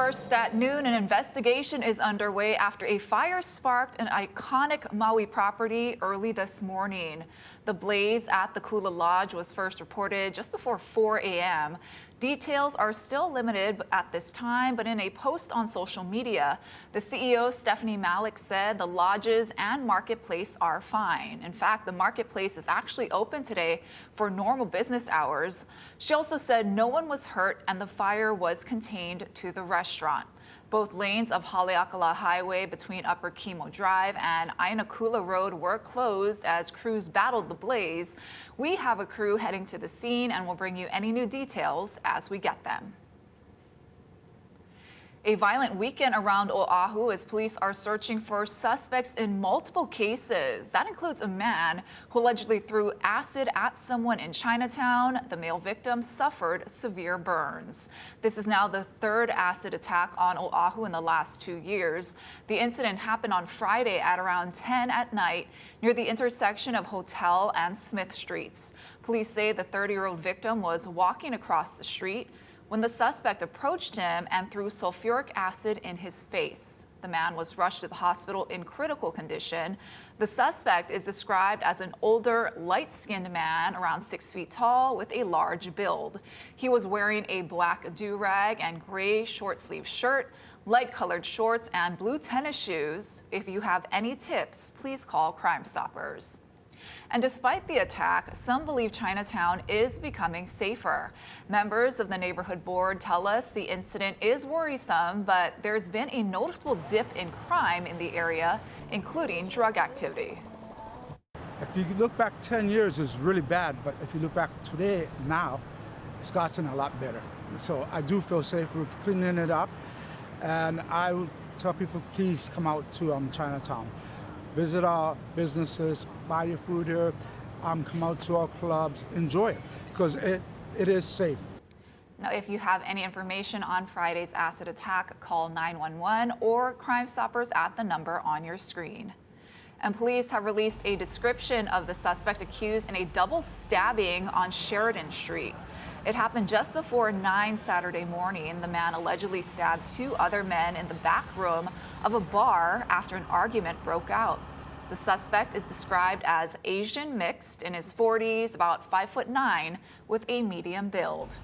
First, at noon, an investigation is underway after a fire sparked an iconic Maui property early this morning. The blaze at the Kula Lodge was first reported just before 4 a.m. Details are still limited at this time, but in a post on social media, the CEO, Stephanie Malik, said the lodges and marketplace are fine. In fact, the marketplace is actually open today for normal business hours. She also said no one was hurt and the fire was contained to the restaurant. Both lanes of Haleakala Highway between Upper Kimo Drive and Ainakula Road were closed as crews battled the blaze. We have a crew heading to the scene and will bring you any new details as we get them. A violent weekend around Oahu as police are searching for suspects in multiple cases. That includes a man who allegedly threw acid at someone in Chinatown. The male victim suffered severe burns. This is now the third acid attack on Oahu in the last 2 years. The incident happened on Friday at around 10 at night near the intersection of Hotel and Smith Streets. Police say the 30-year-old victim was walking across the street when the suspect approached him and threw sulfuric acid in his face. The man was rushed to the hospital in critical condition. The suspect is described as an older, light-skinned man around 6 feet tall with a large build. He was wearing a black do-rag and gray short-sleeve shirt, light-colored shorts, and blue tennis shoes. If you have any tips, please call Crime Stoppers. And despite the attack, some believe Chinatown is becoming safer. Members of the neighborhood board tell us the incident is worrisome, but there's been a noticeable dip in crime in the area, including drug activity. If you look back 10 years, it's really bad, but if you look back today, now, it's gotten a lot better. So I do feel safe. We're cleaning it up, and I would tell people, please come out to Chinatown. Visit our businesses, buy your food here, come out to our clubs, enjoy it, because it is safe. Now, if you have any information on Friday's acid attack, call 911 or Crime Stoppers at the number on your screen. And police have released a description of the suspect accused in a double stabbing on Sheridan Street. It happened just before 9 Saturday morning. The man allegedly stabbed 2 other men in the back room of a bar after an argument broke out. The suspect is described as Asian mixed, in his 40s, about 5'9", with a medium build.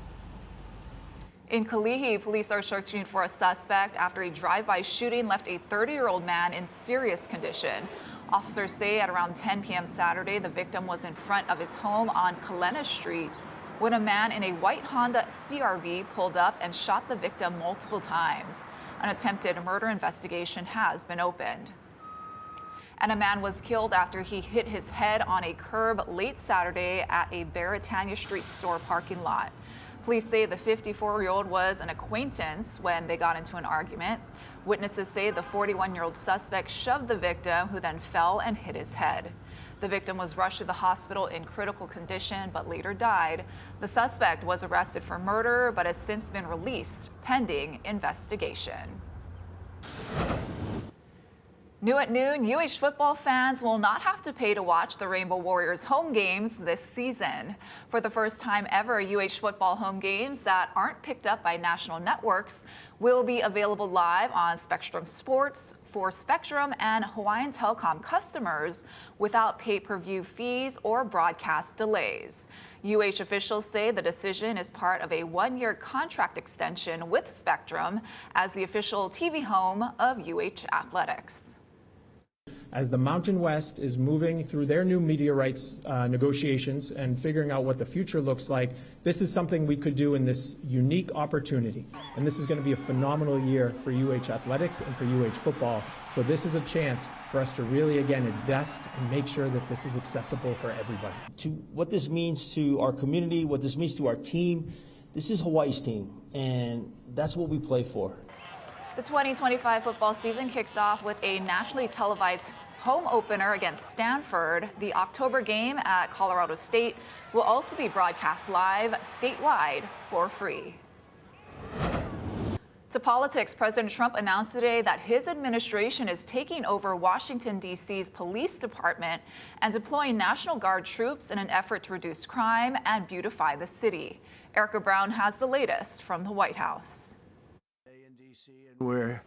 In Kalihi, police are searching for a suspect after a drive-by shooting left a 30-year-old man in serious condition. Officers say at around 10 p.m. Saturday, the victim was in front of his home on Kalena Street when a man in a white Honda CR-V pulled up and shot the victim multiple times. An attempted murder investigation has been opened. And a man was killed after he hit his head on a curb late Saturday at a Baratania Street store parking lot. Police say the 54-year-old was an acquaintance when they got into an argument. Witnesses say the 41-year-old suspect shoved the victim, who then fell and hit his head. The victim was rushed to the hospital in critical condition, but later died. The suspect was arrested for murder, but has since been released pending investigation. New at noon, UH football fans will not have to pay to watch the Rainbow Warriors home games this season. For the first time ever, UH football home games that aren't picked up by national networks will be available live on Spectrum Sports for Spectrum and Hawaiian Telecom customers without pay-per-view fees or broadcast delays. UH officials say the decision is part of a 1-year contract extension with Spectrum as the official TV home of UH Athletics. As the Mountain West is moving through their new media rights negotiations and figuring out what the future looks like, this is something we could do in this unique opportunity. And this is going to be a phenomenal year for UH Athletics and for UH football. So this is a chance for us to really, again, invest and make sure that this is accessible for everybody. To what this means to our community, what this means to our team, this is Hawaii's team, and that's what we play for. The 2025 football season kicks off with a nationally televised home opener against Stanford. The October game at Colorado State will also be broadcast live statewide for free. To politics, President Trump announced today that his administration is taking over Washington, D.C.'s police department and deploying National Guard troops in an effort to reduce crime and beautify the city. Erica Brown has the latest from the White House. D.C., and we're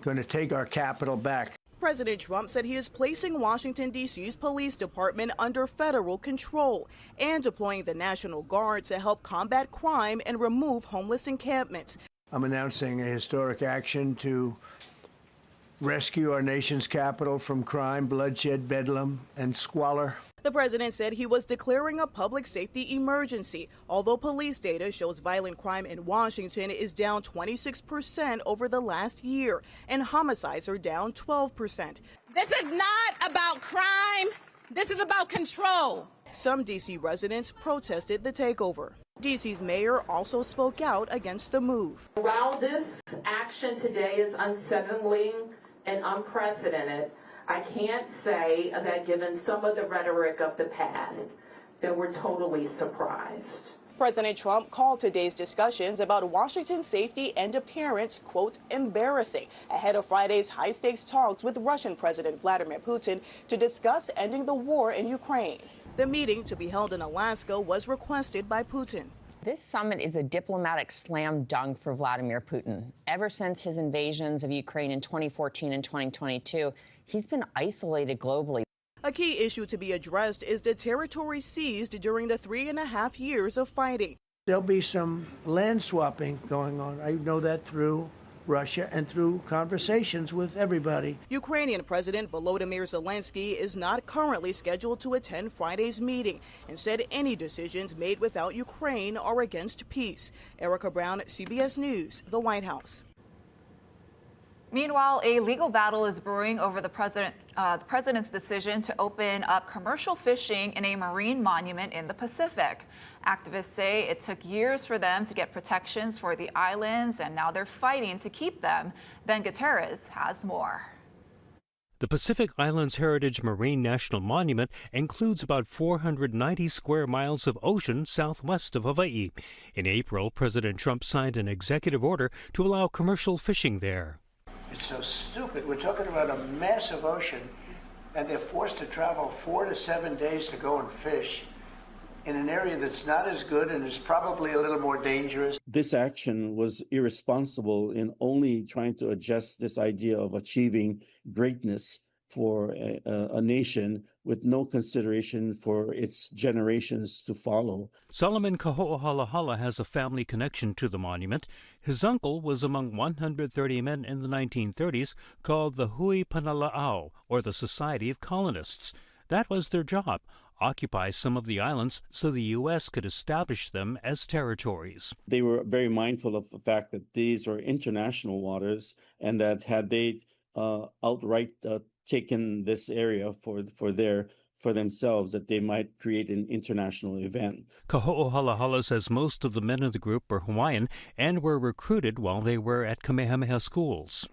going to take our capital back. President Trump said he is placing Washington, D.C.'s police department under federal control and deploying the National Guard to help combat crime and remove homeless encampments. I'm announcing a historic action to rescue our nation's capital from crime, bloodshed, bedlam, and squalor. The president said he was declaring a public safety emergency, although police data shows violent crime in Washington is down 26% over the last year, and homicides are down 12%. This is not about crime. This is about control. Some D.C. residents protested the takeover. D.C.'s mayor also spoke out against the move. While this action today is unsettling and unprecedented, I can't say that given some of the rhetoric of the past, that we're totally surprised. President Trump called today's discussions about Washington's safety and appearance, quote, embarrassing, ahead of Friday's high-stakes talks with Russian President Vladimir Putin to discuss ending the war in Ukraine. The meeting, to be held in Alaska, was requested by Putin. This summit is a diplomatic slam dunk for Vladimir Putin. Ever since his invasions of Ukraine in 2014 and 2022, he's been isolated globally. A key issue to be addressed is the territory seized during the 3.5 years of fighting. There'll be some land swapping going on. I know that through Russia and through conversations with everybody. Ukrainian President Volodymyr Zelensky is not currently scheduled to attend Friday's meeting and said any decisions made without Ukraine are against peace. Erica Brown, CBS News, the White House. Meanwhile, a legal battle is brewing over the president's decision to open up commercial fishing in a marine monument in the Pacific. Activists say it took years for them to get protections for the islands, and now they're fighting to keep them. Ben Gutierrez has more. The Pacific Islands Heritage Marine National Monument includes about 490 square miles of ocean southwest of Hawaii. In April, President Trump signed an executive order to allow commercial fishing there. It's so stupid. We're talking about a massive ocean, and they're forced to travel 4 to 7 days to go and fish in an area that's not as good and is probably a little more dangerous. This action was irresponsible in only trying to adjust this idea of achieving greatness for a nation with no consideration for its generations to follow. Solomon Kaho'ohalahala has a family connection to the monument. His uncle was among 130 men in the 1930s called the Hui Panala'au, or the Society of Colonists. That was their job, occupy some of the islands so the U.S. could establish them as territories. They were very mindful of the fact that these were international waters, and that had they outright taken this area for themselves, that they might create an international event. Kaho'ohalahala says most of the men in the group were Hawaiian and were recruited while they were at Kamehameha schools.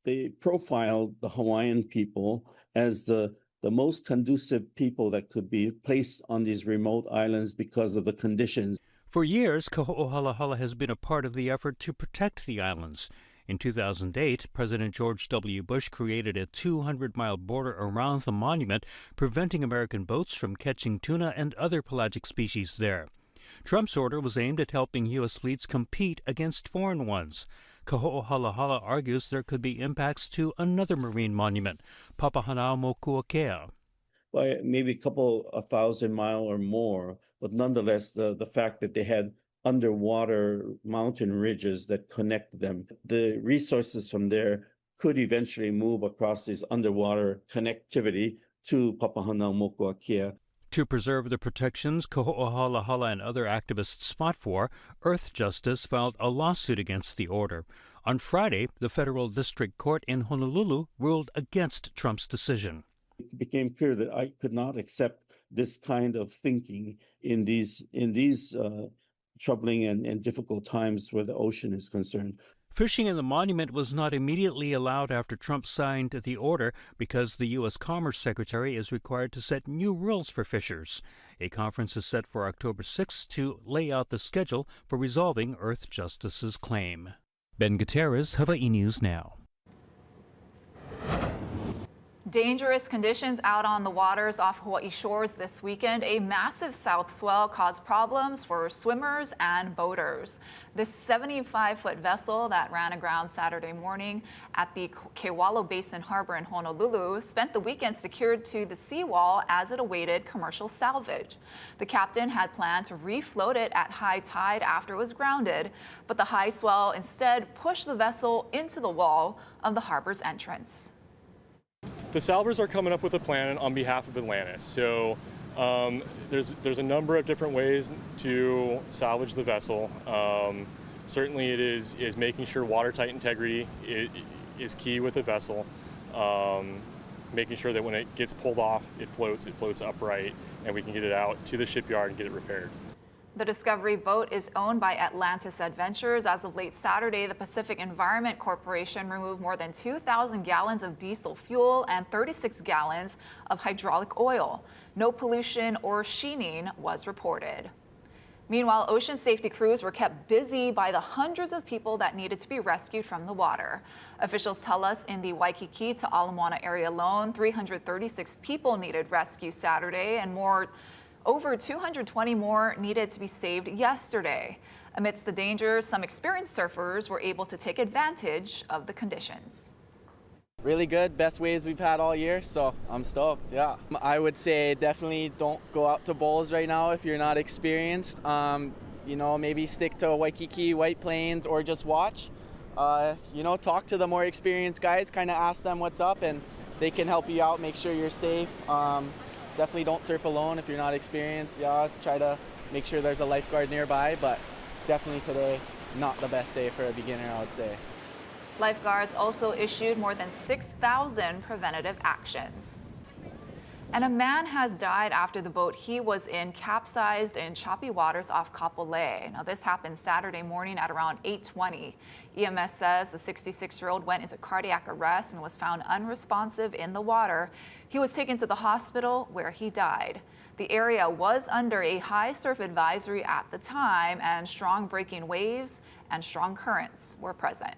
They profiled the Hawaiian people as the most conducive people that could be placed on these remote islands because of the conditions. For years, Kaho'ohalahala has been a part of the effort to protect the islands. In 2008, President George W. Bush created a 200-mile border around the monument, preventing American boats from catching tuna and other pelagic species there. Trump's order was aimed at helping U.S. fleets compete against foreign ones. Kaho'ohalahala argues there could be impacts to another marine monument, Papahanaumokuakea. By maybe a couple 1,000 miles or more, but nonetheless, the fact that they had underwater mountain ridges that connect them, the resources from there could eventually move across this underwater connectivity to Papahanaumokuakea. To preserve the protections Kaho'ohalahala and other activists fought for, Earth Justice filed a lawsuit against the order. On Friday, the federal district court in Honolulu ruled against Trump's decision. It became clear that I could not accept this kind of thinking in these troubling and difficult times where the ocean is concerned. Fishing in the monument was not immediately allowed after Trump signed the order because the U.S. Commerce Secretary is required to set new rules for fishers. A conference is set for October 6 to lay out the schedule for resolving Earth Justice's claim. Ben Gutierrez, Hawaii News Now. Dangerous conditions out on the waters off Hawaii shores this weekend. A massive south swell caused problems for swimmers and boaters. This 75-foot vessel that ran aground Saturday morning at the Kewalo Basin Harbor in Honolulu spent the weekend secured to the seawall as it awaited commercial salvage. The captain had planned to refloat it at high tide after it was grounded, but the high swell instead pushed the vessel into the wall of the harbor's entrance. The salvers are coming up with a plan on behalf of Atlantis. So there's a number of different ways to salvage the vessel. Certainly it is making sure watertight integrity is key with the vessel. Making sure that when it gets pulled off, it floats upright, and we can get it out to the shipyard and get it repaired. The Discovery boat is owned by Atlantis Adventures. As of late Saturday, the Pacific Environment Corporation removed more than 2,000 gallons of diesel fuel and 36 gallons of hydraulic oil. No pollution or sheening was reported. Meanwhile, ocean safety crews were kept busy by the hundreds of people that needed to be rescued from the water. Officials tell us in the Waikiki to Ala Moana area alone, 336 people needed rescue Saturday, and over 220 more needed to be saved yesterday. Amidst the dangers, some experienced surfers were able to take advantage of the conditions. Really good, best waves we've had all year, so I'm stoked, yeah. I would say definitely don't go out to bowls right now if you're not experienced. Maybe stick to Waikiki, White Plains, or just watch. Talk to the more experienced guys, kind of ask them what's up, and they can help you out, make sure you're safe. Definitely don't surf alone if you're not experienced. Yeah, try to make sure there's a lifeguard nearby, but definitely today, not the best day for a beginner, I would say. Lifeguards also issued more than 6,000 preventative actions. And a man has died after the boat he was in capsized in choppy waters off Kapolei. Now, this happened Saturday morning at around 8:20. EMS says the 66-year-old went into cardiac arrest and was found unresponsive in the water. He was taken to the hospital where he died. The area was under a high surf advisory at the time, and strong breaking waves and strong currents were present.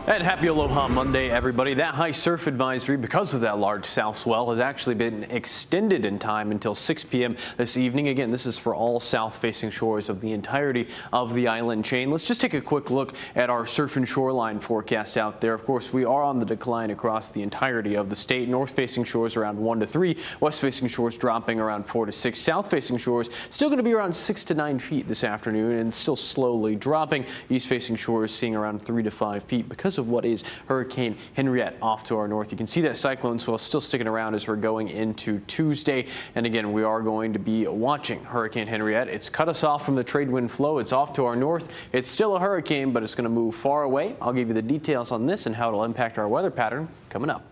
And happy Aloha Monday, everybody. That high surf advisory, because of that large south swell, has actually been extended in time until 6 p.m. this evening. Again, this is for all south-facing shores of the entirety of the island chain. Let's just take a quick look at our surf and shoreline forecast out there. Of course, we are on the decline across the entirety of the state. North-facing shores around 1 to 3, west-facing shores dropping around 4 to 6, south-facing shores still going to be around 6 to 9 feet this afternoon and still slowly dropping. East-facing shores seeing around 3 to 5 feet because of what is Hurricane Henriette off to our north. You can see that cyclone swell still sticking around as we're going into Tuesday. And again, we are going to be watching Hurricane Henriette. It's cut us off from the trade wind flow. It's off to our north. It's still a hurricane, but it's going to move far away. I'll give you the details on this and how it'll impact our weather pattern coming up.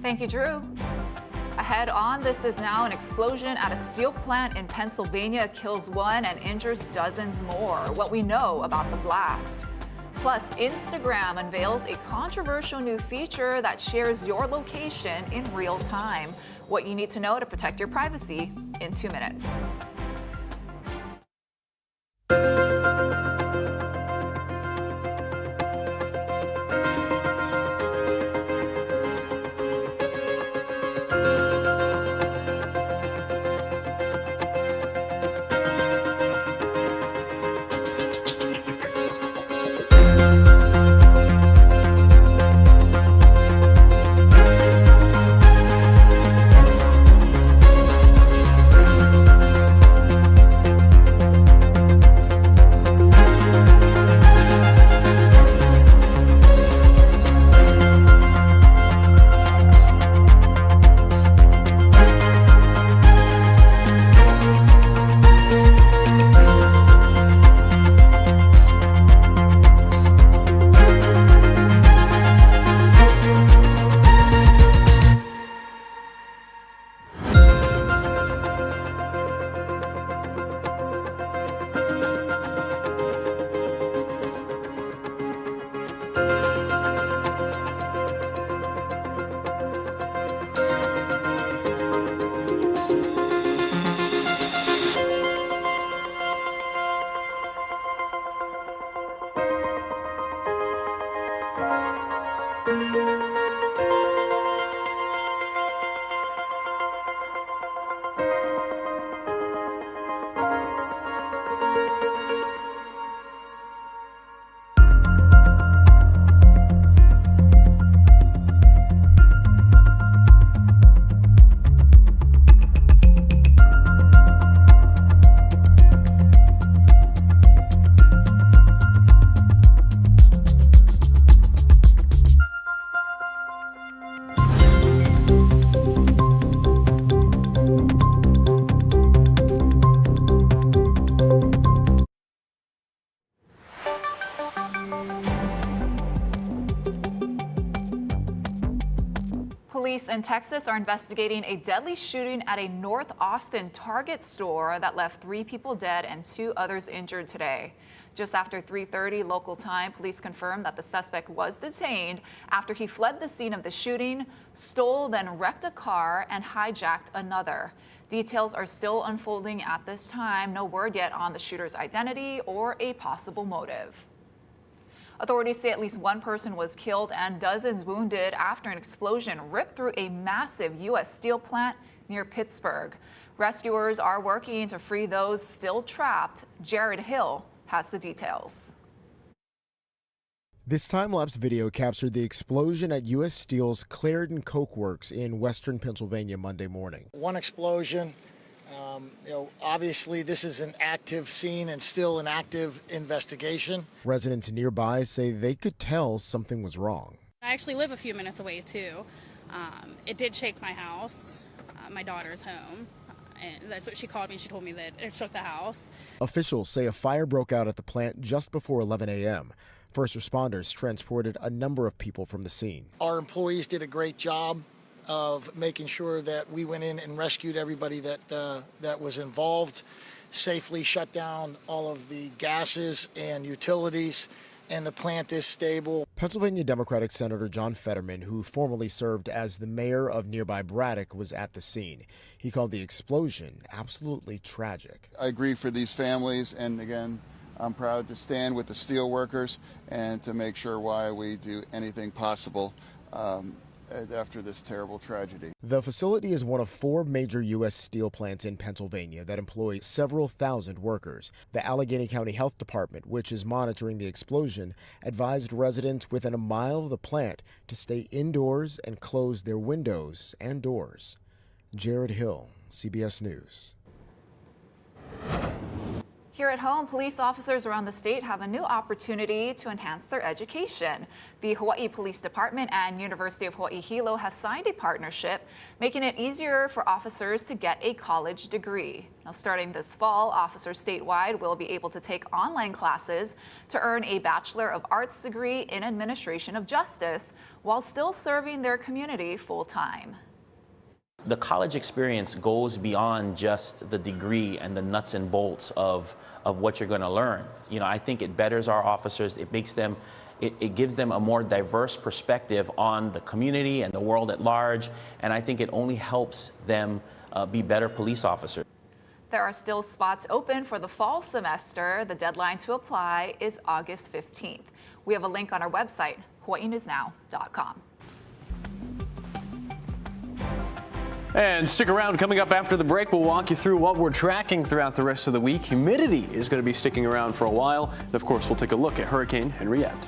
Thank you, Drew. Ahead on, this is now an explosion at a steel plant in Pennsylvania kills one and injures dozens more. What we know about the blast. Plus, Instagram unveils a controversial new feature that shares your location in real time. What you need to know to protect your privacy in 2 minutes. in Texas are investigating a deadly shooting at a North Austin Target store that left 3 people dead and 2 others injured today. Just after 3:30 local time, police confirmed that the suspect was detained after he fled the scene of the shooting, stole, then wrecked a car and hijacked another. Details are still unfolding at this time. No word yet on the shooter's identity or a possible motive. Authorities say at least 1 person was killed and dozens wounded after an explosion ripped through a massive U.S. steel plant near Pittsburgh. Rescuers are working to free those still trapped. Jared Hill has the details. This time-lapse video captured the explosion at U.S. Steel's Clarendon Coke Works in western Pennsylvania Monday morning. One explosion. Obviously this is an active scene and still an active investigation. Residents nearby say they could tell something was wrong. I actually live a few minutes away too. It did shake my house. My daughter's home. And that's what she called me. She told me that it shook the house. Officials say a fire broke out at the plant just before 11 a.m. First responders transported a number of people from the scene. Our employees did a great job of making sure that we went in and rescued everybody that was involved, safely shut down all of the gases and utilities, and the plant is stable. Pennsylvania Democratic Senator John Fetterman, who formerly served as the mayor of nearby Braddock, was at the scene. He called the explosion absolutely tragic. I grieve for these families, and again, I'm proud to stand with the steel workers and to make sure why we do anything possible after this terrible tragedy. The facility is one of 4 major U.S. steel plants in Pennsylvania that employ several thousand workers. The Allegheny County Health Department, which is monitoring the explosion, advised residents within a mile of the plant to stay indoors and close their windows and doors. Jared Hill, CBS News. Here at home, police officers around the state have a new opportunity to enhance their education. The Hawaii Police Department and University of Hawaii Hilo have signed a partnership, making it easier for officers to get a college degree. Now, starting this fall, officers statewide will be able to take online classes to earn a Bachelor of Arts degree in Administration of Justice while still serving their community full-time. The college experience goes beyond just the degree and the nuts and bolts of what you're going to learn. You know, I think it betters our officers. It makes them, it gives them a more diverse perspective on the community and the world at large. And I think it only helps them be better police officers. There are still spots open for the fall semester. The deadline to apply is August 15th. We have a link on our website, hawaiinewsnow.com. And stick around. Coming up after the break, we'll walk you through what we're tracking throughout the rest of the week. Humidity is going to be sticking around for a while. And of course, we'll take a look at Hurricane Henriette.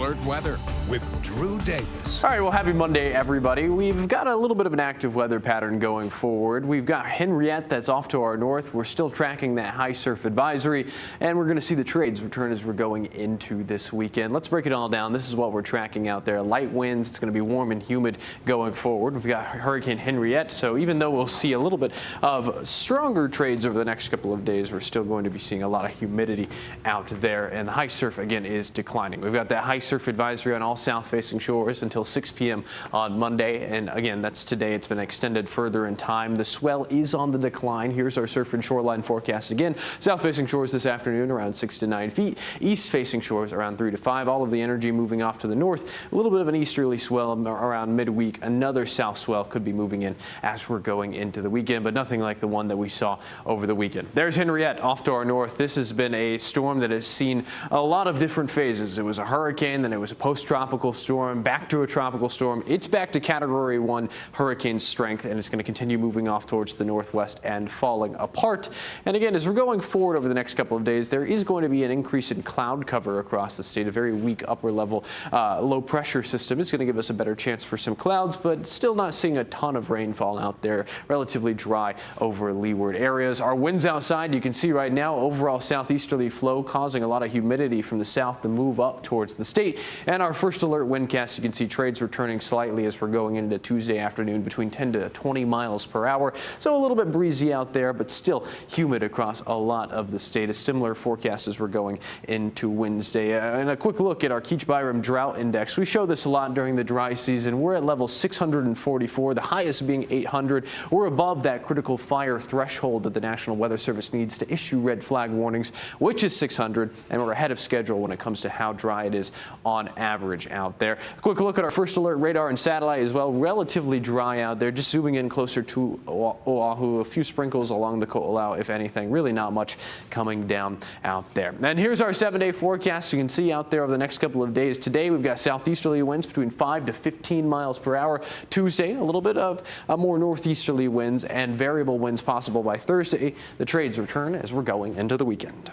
Alert Weather with Drew Davis. All right, well, happy Monday, everybody. We've got a little bit of an active weather pattern going forward. We've got Henriette that's off to our north. We're still tracking that high surf advisory, and we're going to see the trades return as we're going into this weekend. Let's break it all down. This is what we're tracking out there. Light winds. It's going to be warm and humid going forward. We've got Hurricane Henriette, so even though we'll see a little bit of stronger trades over the next couple of days, we're still going to be seeing a lot of humidity out there, and the high surf, again, is declining. We've got that high surf advisory on all south-facing shores until 6 p.m. on Monday, and again, that's today. It's been extended further in time. The swell is on the decline. Here's our surf and shoreline forecast again. South-facing shores this afternoon around 6 to 9 feet. East-facing shores around 3 to 5. All of the energy moving off to the north. A little bit of an easterly swell around midweek. Another south swell could be moving in as we're going into the weekend, but nothing like the one that we saw over the weekend. There's Henriette off to our north. This has been a storm that has seen a lot of different phases. It was a hurricane, then it was a post-tropical storm, back to a tropical storm. It's back to Category 1 hurricane strength, and it's going to continue moving off towards the northwest and falling apart. And again, as we're going forward over the next couple of days, there is going to be an increase in cloud cover across the state. A very weak upper level low pressure system is going to give us a better chance for some clouds, but still not seeing a ton of rainfall out there. Relatively dry over leeward areas. Our winds outside, you can see right now, overall southeasterly flow causing a lot of humidity from the south to move up towards the state. And our first alert windcast, you can see trades returning slightly as we're going into Tuesday afternoon between 10 to 20 miles per hour. So a little bit breezy out there, but still humid across a lot of the state. A similar forecast as we're going into Wednesday. And a quick look at our Keach-Byram drought index. We show this a lot during the dry season. We're at level 644, the highest being 800. We're above that critical fire threshold that the National Weather Service needs to issue red flag warnings, which is 600, and we're ahead of schedule when it comes to how dry it is on average out there. A quick look at our first alert radar and satellite as well. Relatively dry out there. Just zooming in closer to Oahu. A few sprinkles along the Ko'olau, if anything. Really not much coming down out there. And here's our 7-day forecast. You can see out there over the next couple of days. Today we've got southeasterly winds between 5 to 15 miles per hour. Tuesday, a little bit of more northeasterly winds and variable winds possible by Thursday. The trades return as we're going into the weekend.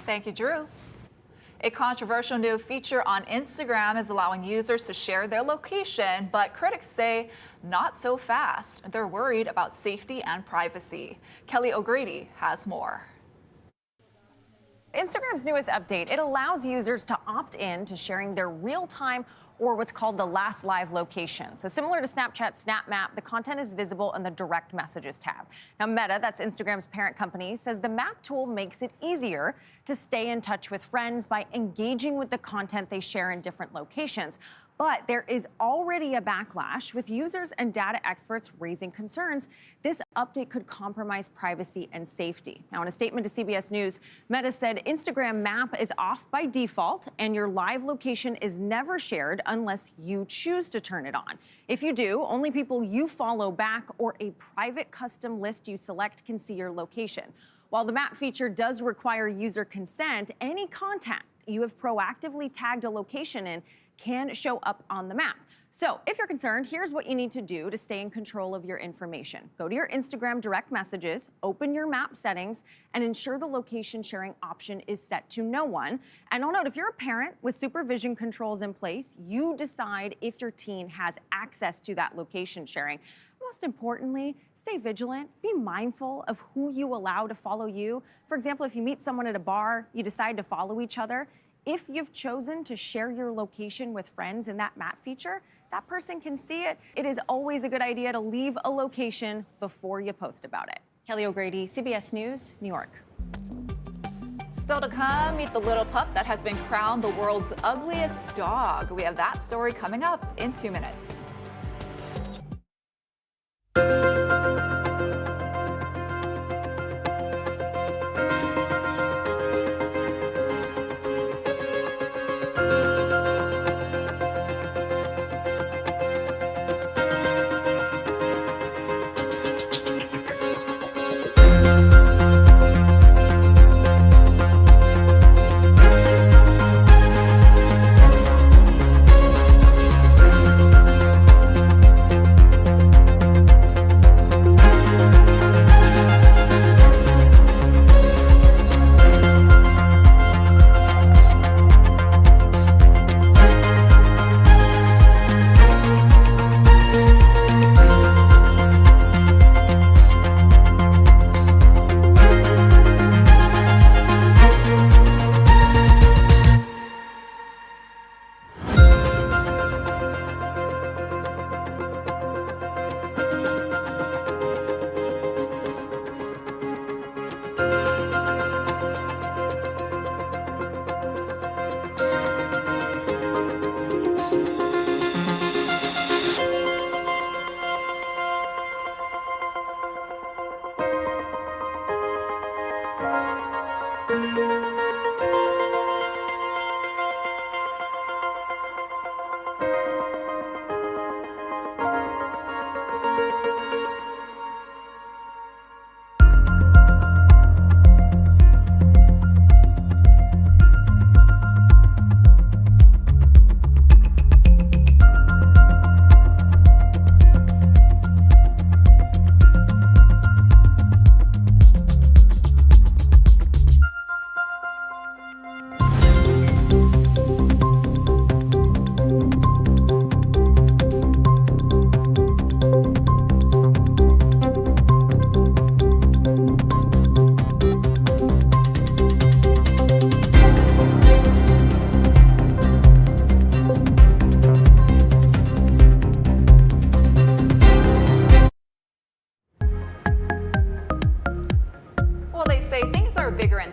Thank you, Drew. A controversial new feature on Instagram is allowing users to share their location, but critics say not so fast. They're worried about safety and privacy. Kelly O'Grady has more. Instagram's newest update, it allows users to opt in to sharing their real-time or what's called the last live location. So similar to Snapchat's Snap Map, the content is visible in the direct messages tab. Now Meta, that's Instagram's parent company, says the map tool makes it easier to stay in touch with friends by engaging with the content they share in different locations. But there is already a backlash, with users and data experts raising concerns this update could compromise privacy and safety. Now, in a statement to CBS News, Meta said Instagram Map is off by default and your live location is never shared unless you choose to turn it on. If you do, only people you follow back or a private custom list you select can see your location. While the map feature does require user consent, any content you have proactively tagged a location in can show up on the map. So if you're concerned, here's what you need to do to stay in control of your information. Go to your Instagram direct messages, open your map settings, and ensure the location sharing option is set to no one. And I'll note, if you're a parent with supervision controls in place, you decide if your teen has access to that location sharing. Most importantly, stay vigilant. Be mindful of who you allow to follow you. For example, if you meet someone at a bar, you decide to follow each other. If you've chosen to share your location with friends in that map feature, that person can see it. It is always a good idea to leave a location before you post about it. Kelly O'Grady, CBS News, New York. Still to come, meet the little pup that has been crowned the world's ugliest dog. We have that story coming up in 2 minutes.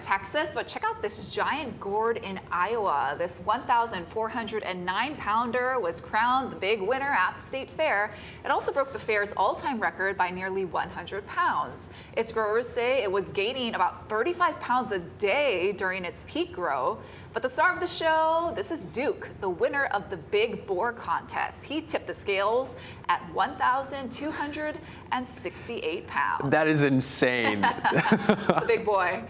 Texas, but check out this giant gourd in Iowa. This 1,409-pounder was crowned the big winner at the state fair. It also broke the fair's all-time record by nearly 100 pounds. Its growers say it was gaining about 35 pounds a day during its peak grow. But the star of the show, this is Duke, the winner of the Big Boar contest. He tipped the scales at 1,268 pounds. That is insane. The big boy.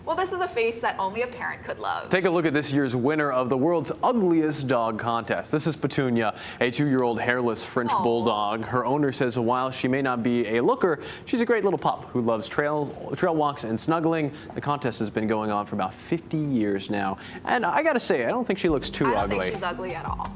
Well, this is a face that only a parent could love. Take a look at this year's winner of the world's ugliest dog contest. This is Petunia, a 2-year-old hairless French bulldog. Her owner says while she may not be a looker, she's a great little pup who loves trail walks and snuggling. The contest has been going on for about 50 years now. And I gotta say, I don't think she looks too ugly. I don't think she's ugly at all.